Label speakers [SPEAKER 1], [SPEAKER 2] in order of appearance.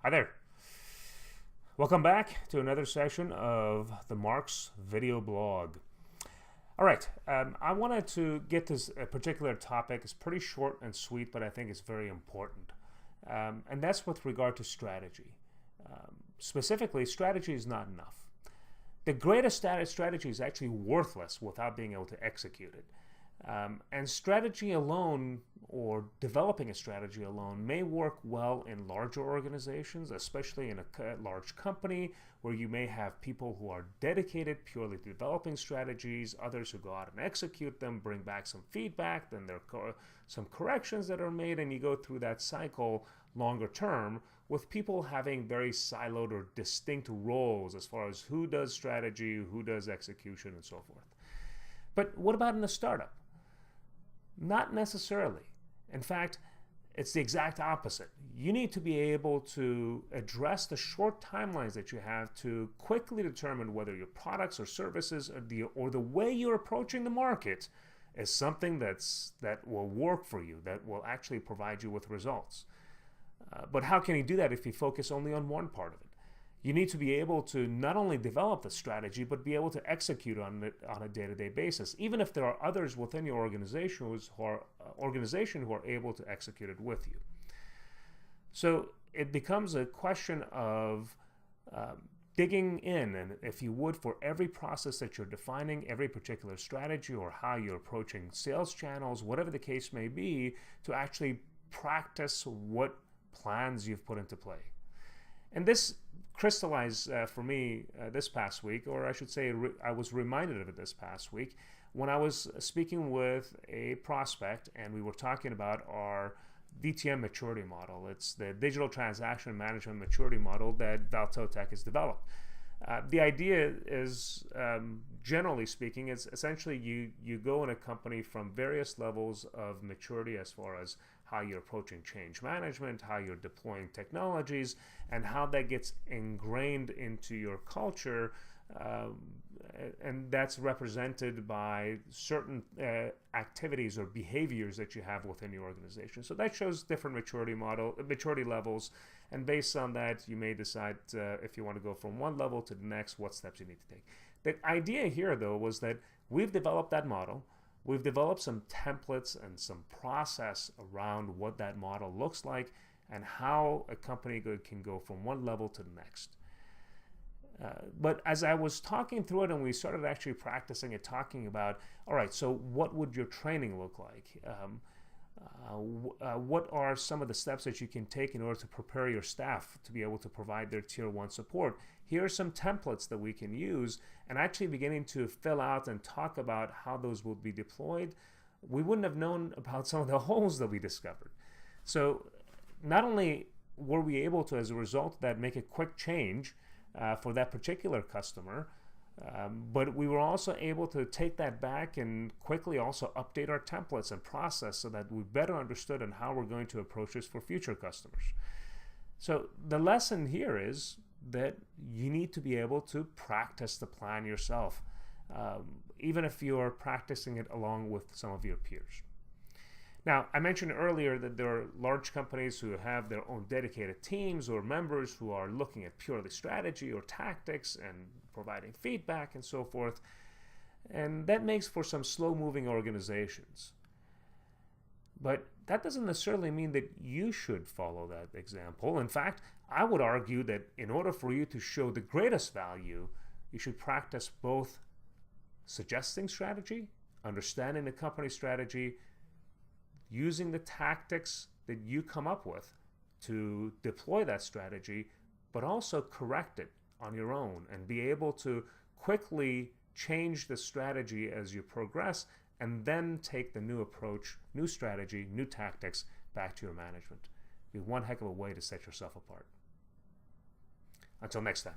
[SPEAKER 1] Hi there. Welcome back to another session of the Mark's video blog. All right, I wanted to get this particular topic. It's pretty short and sweet, but I think it's very important. And that's with regard to strategy. Specifically, strategy is not enough. The greatest strategy is actually worthless without being able to execute it. And strategy alone, or developing a strategy alone, may work well in larger organizations, especially in a large company where you may have people who are dedicated purely to developing strategies, others who go out and execute them, bring back some feedback, then there are some corrections that are made, and you go through that cycle longer term with people having very siloed or distinct roles as far as who does strategy, who does execution, and so forth. But what about in a startup? Not necessarily. In fact, it's the exact opposite. You need to be able to address the short timelines that you have to quickly determine whether your products or services or the way you're approaching the market is something that will work for you, that will actually provide you with results. But how can you do that if you focus only on one part of it? You need to be able to not only develop the strategy, but be able to execute on it on a day-to-day basis, even if there are others within your organization who are able to execute it with you. So it becomes a question of digging in, and if you would, for every process that you're defining, every particular strategy, or how you're approaching sales channels, whatever the case may be, to actually practice what plans you've put into play. And this crystallized for me this past week, or I should say I was reminded of it this past week when I was speaking with a prospect and we were talking about our VTM Maturity Model. It's the Digital Transaction Management Maturity Model that Valtotech has developed. The idea is, generally speaking, is essentially you go in a company from various levels of maturity as far as how you're approaching change management, how you're deploying technologies, and how that gets ingrained into your culture. And that's represented by certain activities or behaviors that you have within your organization. So that shows different maturity levels, and based on that, you may decide if you want to go from one level to the next, what steps you need to take. The idea here, though, was that we've developed that model. We've developed some templates and some process around what that model looks like and how a company can go from one level to the next. But as I was talking through it and we started actually practicing it, talking about, all right, so what would your training look like? What are some of the steps that you can take in order to prepare your staff to be able to provide their tier 1 support? Here are some templates that we can use, and actually beginning to fill out and talk about how those will be deployed. We wouldn't have known about some of the holes that we discovered. So not only were we able to, as a result of that, make a quick change for that particular customer, but we were also able to take that back and quickly also update our templates and process so that we better understood on how we're going to approach this for future customers. So the lesson here is that you need to be able to practice the plan yourself, even if you're practicing it along with some of your peers. Now, I mentioned earlier that there are large companies who have their own dedicated teams or members who are looking at purely strategy or tactics and providing feedback and so forth. And that makes for some slow-moving organizations. But that doesn't necessarily mean that you should follow that example. In fact, I would argue that in order for you to show the greatest value, you should practice both suggesting strategy, understanding the company strategy, using the tactics that you come up with to deploy that strategy, but also correct it on your own and be able to quickly change the strategy as you progress, and then take the new approach, new strategy, new tactics back to your management. It'd be one heck of a way to set yourself apart. Until next time.